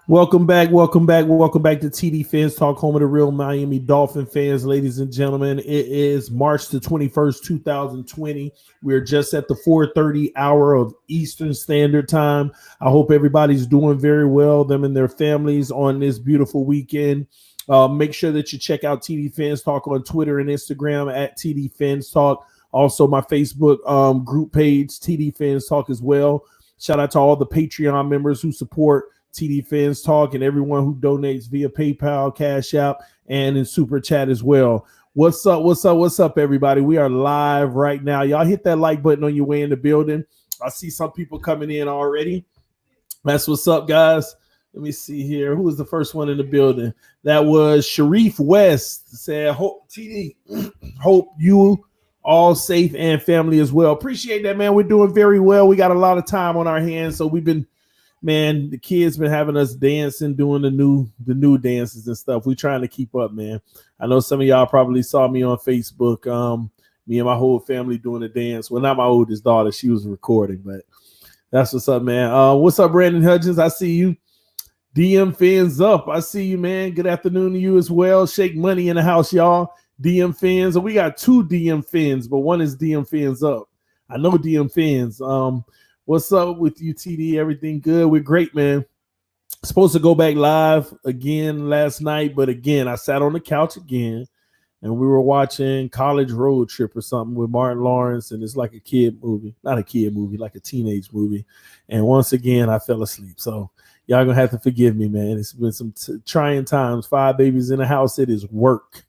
Welcome back to TD Fans Talk, home of the real Miami Dolphin fans, ladies and gentlemen. It is March the 21st, 2020. We're just at the 4:30 hour of Eastern Standard Time. I hope everybody's doing very well, them and their families on this beautiful weekend. Make sure that you check out TD Fans Talk on Twitter and Instagram at TD Fans Talk. Also, my Facebook group page, TD Fans Talk as well. Shout out to all the Patreon members who support TD Fans Talk and everyone who donates via PayPal, Cash App, and in Super Chat as well. What's up, everybody? We are live right now. Y'all hit that like button on your way in the building. I see some people coming in already. That's what's up, guys. Let me see here. Who was the first one in the building? That was Sharif West. Said, TD, hope you all safe and family as well. Appreciate that, man. We're doing very well. We got a lot of time on our hands, so man, the kids been having us dancing, doing the new dances and stuff. We trying to keep up, man. I know some of y'all probably saw me on Facebook. Me and my whole family doing a dance. Well, not my oldest daughter. She was recording, but that's what's up, man. What's up, Brandon Hudgens? I see you. DM Fans up. I see you, man. Good afternoon to you as well. Shake Money in the house, y'all. DM Fans. We got two DM Fans, but one is DM Fans up. I know DM Fans. What's up with you, TD? Everything good? We're great, man. Supposed to go back live again last night, but again, I sat on the couch again, and we were watching College Road Trip or something with Martin Lawrence, and it's like a kid movie. Not a kid movie, like a teenage movie. And once again, I fell asleep. So y'all gonna have to forgive me, man. It's been some trying times. 5 babies in the house. It is work.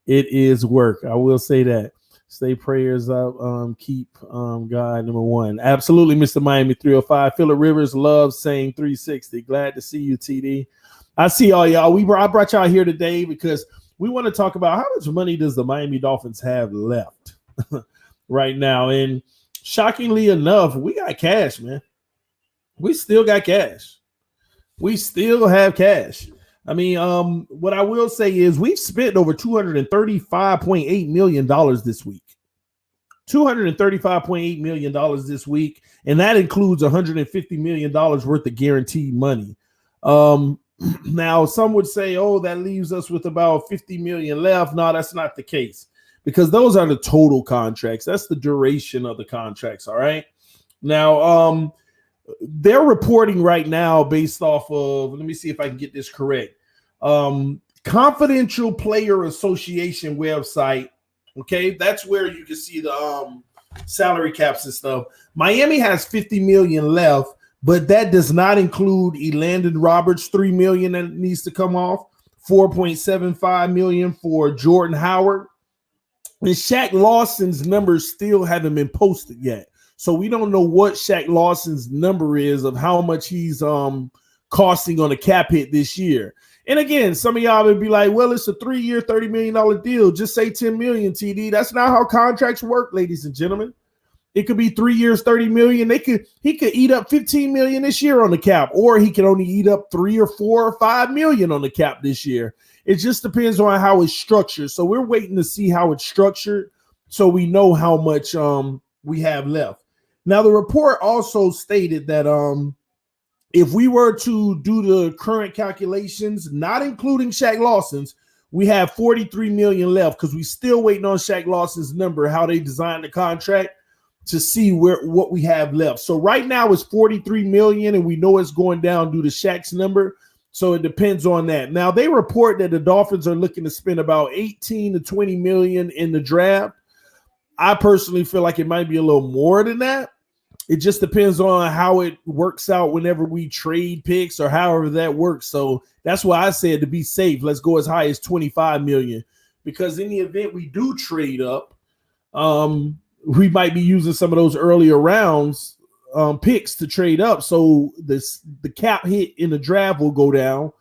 It is work. I will say that. Stay prayers up. Keep God number one. Absolutely, Mr. Miami 305. Phillip Rivers loves saying 360. Glad to see you, TD. I see all y'all. I brought y'all here today because we want to talk about how much money does the Miami Dolphins have left right now. And shockingly enough, we got cash, man. We still got cash. We still have cash. I mean, what I will say is we've spent over $235.8 million this week. $235.8 million this week, and that includes $150 million worth of guaranteed money. Now, some would say, oh, that leaves us with about $50 million left. No, that's not the case because those are the total contracts. That's the duration of the contracts, all right? Now, they're reporting right now based off of, let me see if I can get this correct. Confidential Player Association website. Okay, that's where you can see the salary caps and stuff. Miami has $50 million left, but that does not include Elandon Roberts' $3 million that needs to come off, $4.75 million for Jordan Howard, and Shaq Lawson's numbers still haven't been posted yet. So we don't know what Shaq Lawson's number is of how much he's costing on a cap hit this year. And again, some of y'all would be like, well, it's a 3-year, $30 million deal. Just say $10 million, TD. That's not how contracts work, ladies and gentlemen. It could be 3 years, $30 million. He could eat up $15 million this year on the cap, or he can only eat up 3 or 4 or 5 million on the cap this year. It just depends on how it's structured. So we're waiting to see how it's structured so we know how much we have left. Now, the report also stated that if we were to do the current calculations, not including Shaq Lawson's, we have $43 million left because we're still waiting on Shaq Lawson's number, how they designed the contract to see what we have left. So right now it's $43 million, and we know it's going down due to Shaq's number. So it depends on that. Now, they report that the Dolphins are looking to spend about $18 to $20 million in the draft. I personally feel like it might be a little more than that. It just depends on how it works out whenever we trade picks or however that works. So that's why I said to be safe, let's go as high as $25 million, because in the event we do trade up, we might be using some of those earlier rounds picks to trade up. So the cap hit in the draft will go down.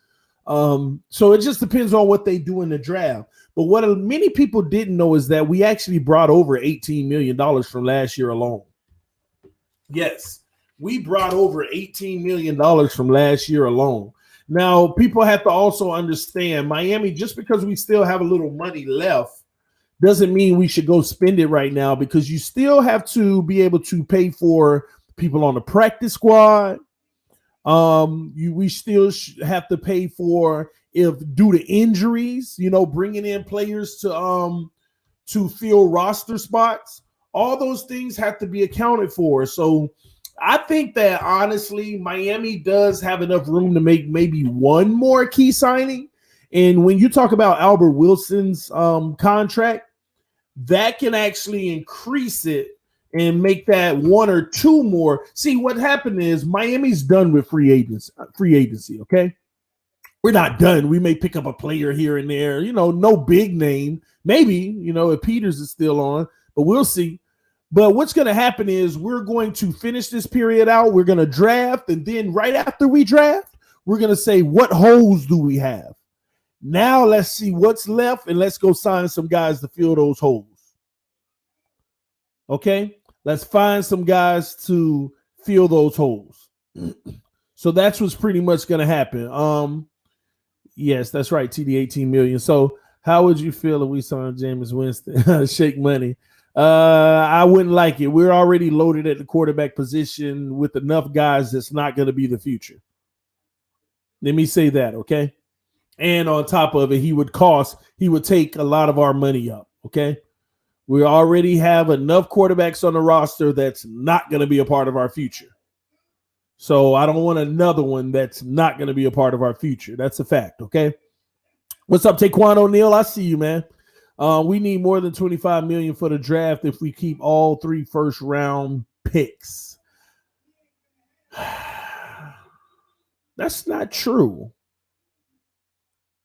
So it just depends on what they do in the draft. But what many people didn't know is that we actually brought over $18 million from last year alone. Yes, we brought over $18 million from last year alone. Now, people have to also understand Miami, just because we still have a little money left, doesn't mean we should go spend it right now, because you still have to be able to pay for people on the practice squad, We still have to pay for, if due to injuries, bringing in players to fill roster spots. All those things have to be accounted for. So I think that honestly, Miami does have enough room to make maybe one more key signing. And when you talk about Albert Wilson's contract, that can actually increase it and make that one or two more. See, what happened is Miami's done with free agency, okay? We're not done. We may pick up a player here and there, no big name. Maybe, if Peters is still on, but we'll see. But what's going to happen is we're going to finish this period out. We're going to draft. And then right after we draft, we're going to say, what holes do we have? Now let's see what's left, and let's go sign some guys to fill those holes. Okay? Let's find some guys to fill those holes. So that's what's pretty much going to happen. Yes, that's right, TD 18 million. So how would you feel if we signed Jameis Winston? Shake money. I wouldn't like it. We're already loaded at the quarterback position with enough guys that's not going to be the future. Let me say that, okay? And on top of it, he would take a lot of our money up, okay? We already have enough quarterbacks on the roster that's not going to be a part of our future. So I don't want another one that's not going to be a part of our future. That's a fact, okay? What's up, Taquan O'Neal? I see you, man. We need more than $25 million for the draft if we keep all 3 first-round picks. That's not true.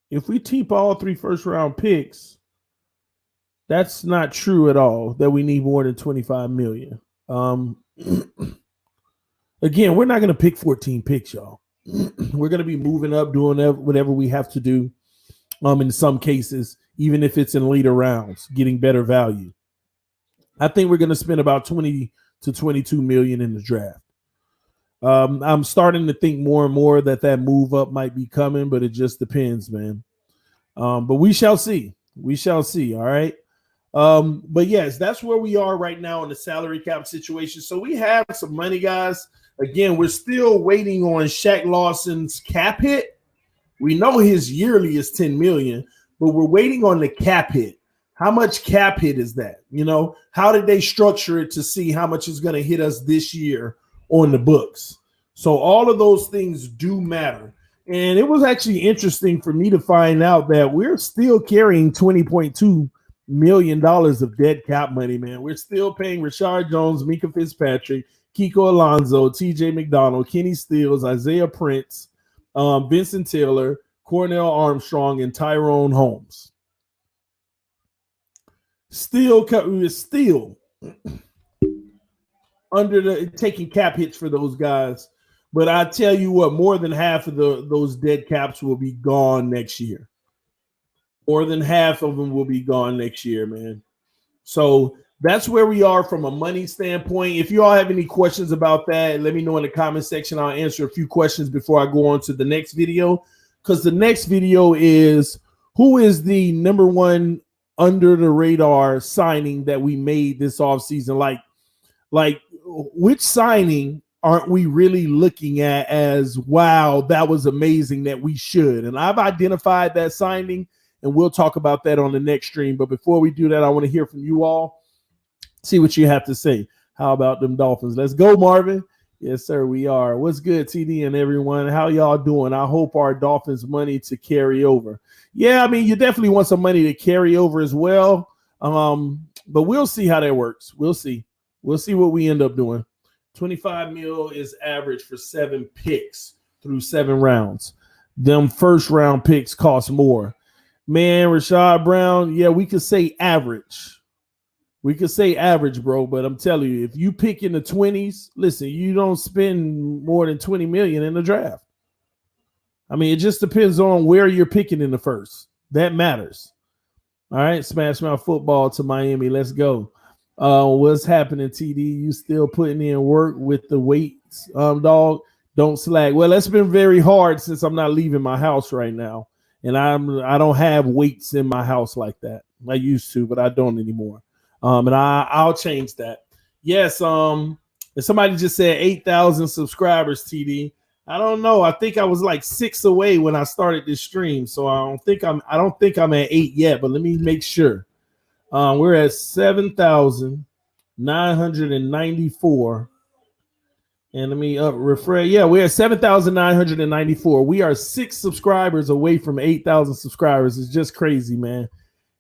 If we keep all 3 first-round picks, that's not true at all, that we need more than $25 million. Again, we're not going to pick 14 picks, y'all. We're going to be moving up, doing whatever we have to do in some cases, even if it's in later rounds, getting better value. I think we're going to spend about 20 to 22 million in the draft. I'm starting to think more and more that move up might be coming, but it just depends, man. But we shall see. We shall see, all right? But yes, that's where we are right now in the salary cap situation. So we have some money, guys. Again, we're still waiting on Shaq Lawson's cap hit. We know his yearly is 10 million, but we're waiting on the cap hit. How much cap hit is that? How did they structure it to see how much is going to hit us this year on the books? So all of those things do matter. And it was actually interesting for me to find out that we're still carrying $20.2 million of dead cap money, man. We're still paying Rashard Jones, Mika Fitzpatrick, Kiko Alonso, TJ McDonald, Kenny Stills, Isaiah Prince, Vincent Taylor, Cornell Armstrong, and Tyrone Holmes. Still under taking cap hits for those guys. But I tell you what, more than half of those dead caps will be gone next year. More than half of them will be gone next year, man. So that's where we are from a money standpoint. If you all have any questions about that, let me know in the comment section. I'll answer a few questions before I go on to the next video, because the next video is who is the number one under the radar signing that we made this offseason? Like which signing aren't we really looking at as, wow, that was amazing that we should? And I've identified that signing, and we'll talk about that on the next stream. But before we do that, I want to hear from you all. See what you have to say. How about them Dolphins? Let's go, Marvin. Yes, sir, we are. What's good, TD and everyone? How y'all doing? I hope our Dolphins money to carry over. Yeah, I mean, you definitely want some money to carry over as well. But we'll see how that works. We'll see. We'll see what we end up doing. 25 mil is average for 7 picks through 7 rounds. Them first round picks cost more. Man, Rashad Brown, yeah, we could say average. We could say average, bro, but I'm telling you, if you pick in the 20s, listen, you don't spend more than 20 million in the draft. I mean, it just depends on where you're picking in the first. That matters. All right, Smash Mouth Football to Miami. Let's go. What's happening, TD? You still putting in work with the weights, dog? Don't slack. Well, that's been very hard since I'm not leaving my house right now, and I don't have weights in my house like that. I used to, but I don't anymore. And I'll change that. Yes. And somebody just said 8,000 subscribers, TD. I don't know. I think I was like 6 away when I started this stream, so I don't think I'm at 8 yet. But let me make sure. We're at 7,994. And let me refresh. Yeah, we're at 7,994. We are 6 subscribers away from 8,000 subscribers. It's just crazy, man.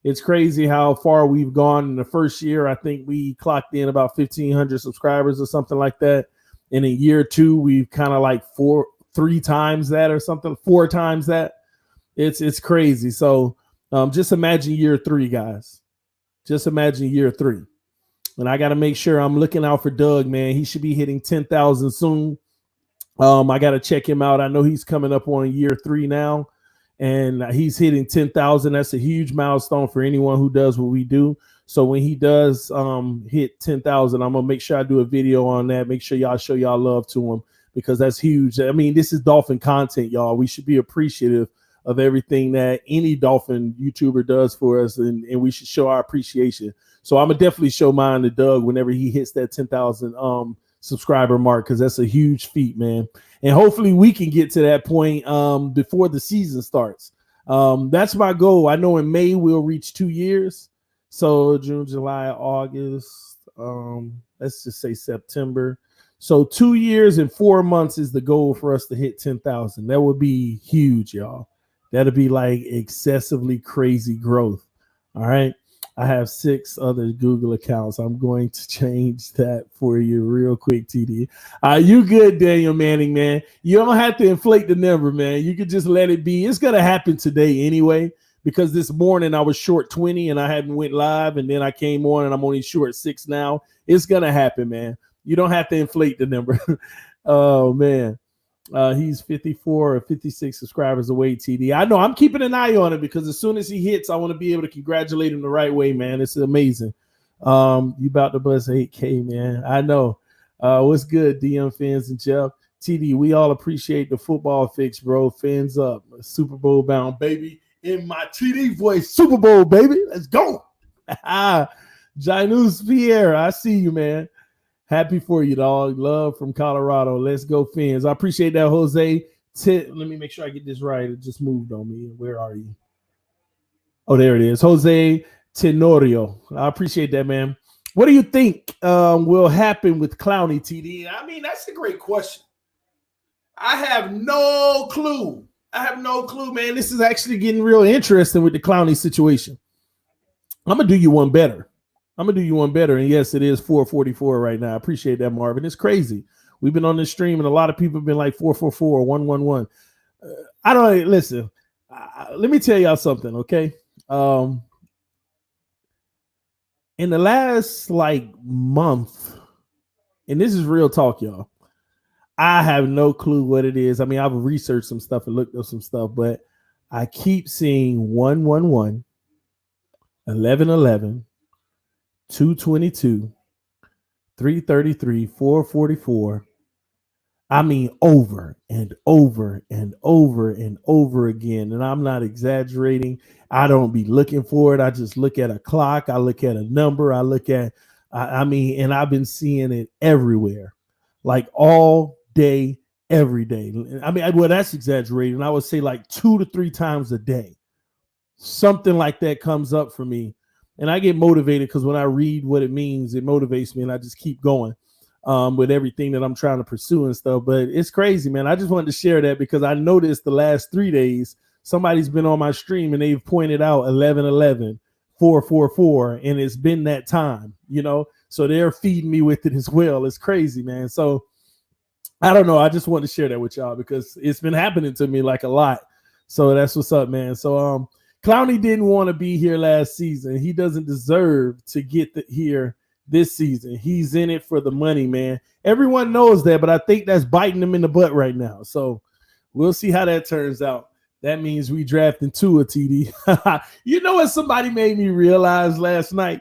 It's crazy how far we've gone in the first year. I think we clocked in about 1,500 subscribers or something like that. In a year 2, we've kind of like 3 times that or something, 4 times that. It's crazy. So just imagine year 3, guys. Just imagine year 3. And I got to make sure I'm looking out for Doug, man. He should be hitting 10,000 soon. I got to check him out. I know he's coming up on year 3 now, and he's hitting 10,000. That's a huge milestone for anyone who does what we do. So when he does hit 10,000, I'm going to make sure I do a video on that. Make sure y'all show y'all love to him, because that's huge. I mean, this is Dolphin content, y'all. We should be appreciative of everything that any Dolphin YouTuber does for us, and we should show our appreciation. So I'm going to definitely show mine to Doug whenever he hits that 10,000 subscriber mark, because that's a huge feat, man. And hopefully we can get to that point before the season starts. That's my goal. I know in May we'll reach 2 years. So June, July, August, let's just say September. So 2 years and 4 months is the goal for us to hit 10,000. That would be huge, y'all. That'll be like excessively crazy growth. All right. I have 6 other Google accounts. I'm going to change that for you real quick, TD. You good, Daniel Manning, man. You don't have to inflate the number, man. You could just let it be. It's going to happen today anyway, because this morning I was short 20 and I hadn't went live, and then I came on and I'm only short 6 now. It's going to happen, man. You don't have to inflate the number. Oh, man. He's 54 or 56 subscribers away, TD. I know I'm keeping an eye on it, because as soon as he hits, I want to be able to congratulate him the right way, man. It's amazing. You about to bust 8K, man. I know. What's good, DM fans and Jeff? TD, we all appreciate the football fix, bro. Fans up. Super Bowl bound, baby. In my TD voice, Super Bowl, baby. Let's go. Janus Pierre, I see you, man. Happy for you, dog. Love from Colorado. Let's go, fans. I appreciate that, Jose. Let me make sure I get this right. It just moved on me. Where are you? Oh, there it is. Jose Tenorio. I appreciate that, man. What do you think will happen with Clowney, TD? I mean, that's a great question. I have no clue. Man. This is actually getting real interesting with the Clowney situation. I'm going to do you one better. And yes, it is 444 right now. I appreciate that, Marvin. It's crazy. We've been on this stream, and a lot of people have been like 444, 111. I don't listen. Let me tell y'all something, okay? In the last month, and this is real talk, y'all, I have no clue what it is. I mean, I've researched some stuff and looked up some stuff, but I keep seeing 111, 1111. 222, 333, 444. I mean, over and over and over and over again. And I'm not exaggerating. I don't be looking for it. I just look at a clock. I look at a number. and I've been seeing it everywhere, like all day, every day. I mean, well, that's exaggerating. I would say like 2 to 3 times a day. Something like that comes up for me. And I get motivated, because when I read what it means, it motivates me, and I just keep going with everything that I'm trying to pursue and stuff. But it's crazy, man. I just wanted to share that, because I noticed the last 3 days, somebody's been on my stream and they've pointed out 1111, 444, and it's been that time, so they're feeding me with it as well. It's crazy, man. So I don't know. I just wanted to share that with y'all, because it's been happening to me like a lot. So that's what's up, man. So, Clowney didn't want to be here last season. He doesn't deserve to get here this season. He's in it for the money, man. Everyone knows that, but I think that's biting him in the butt right now. So we'll see how that turns out. That means we drafting Tua, TD. You know what somebody made me realize last night?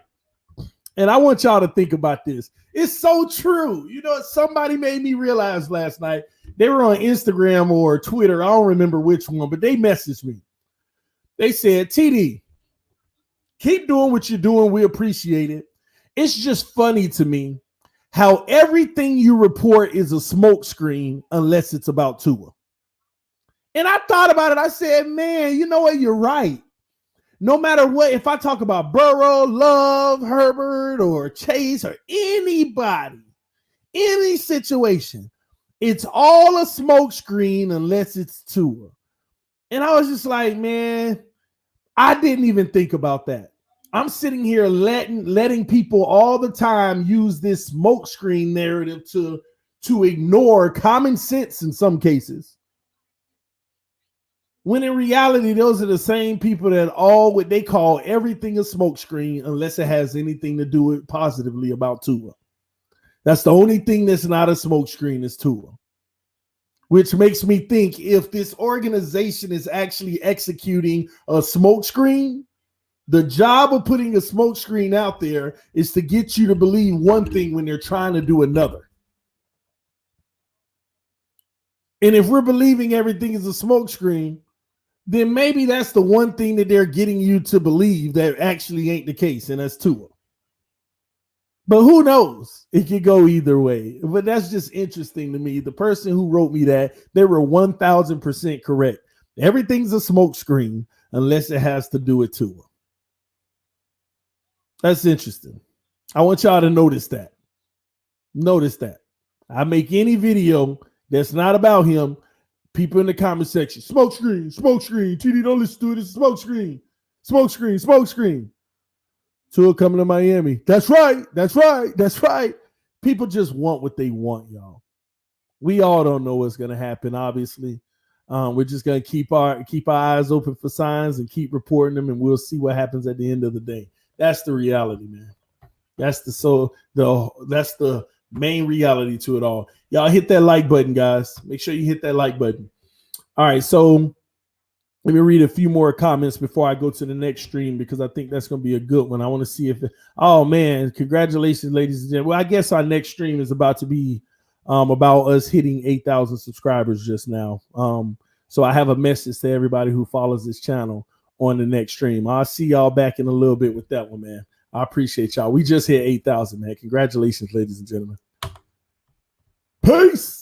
And I want y'all to think about this. It's so true. Somebody made me realize last night. They were on Instagram or Twitter. I don't remember which one, but they messaged me. They said, TD, keep doing what you're doing. We appreciate it. It's just funny to me how everything you report is a smokescreen unless it's about Tua. And I thought about it. I said, man, you know what? You're right. No matter what, if I talk about Burrow, Love, Herbert, or Chase, or anybody, any situation, it's all a smokescreen unless it's Tua. And I was just like, man, I didn't even think about that. I'm sitting here letting people all the time use this smokescreen narrative to ignore common sense in some cases. When in reality, those are the same people that all what they call everything a smokescreen unless it has anything to do with positively about Tua. That's the only thing that's not a smokescreen is Tua. Which makes me think if this organization is actually executing a smokescreen, the job of putting a smokescreen out there is to get you to believe one thing when they're trying to do another. And if we're believing everything is a smokescreen, then maybe that's the one thing that they're getting you to believe that actually ain't the case, and that's Tua. But who knows? It could go either way. But that's just interesting to me. The person who wrote me that, they were 1,000% correct. Everything's a smokescreen unless it has to do with Tua. That's interesting. I want y'all to notice that. Notice that. I make any video that's not about him, people in the comment section, smokescreen, smokescreen, TD, don't listen to it, it's smokescreen, smokescreen, smokescreen. Tua coming to Miami. That's right, that's right, that's right. People just want what they want, y'all. We all don't know what's going to happen, obviously. We're just going to keep our eyes open for signs and keep reporting them, and we'll see what happens at the end of the day. That's the reality, man. That's the main reality to it all. Y'all hit that like button, guys. Make sure you hit that like button. All right, so let me read a few more comments before I go to the next stream because I think that's going to be a good one. I want to see if oh man, congratulations, ladies and gentlemen. Well, I guess our next stream is about to be about us hitting 8,000 subscribers just now. So I have a message to everybody who follows this channel on the next stream. I'll see y'all back in a little bit with that one, man. I appreciate y'all. We just hit 8,000, man. Congratulations, ladies and gentlemen. Peace.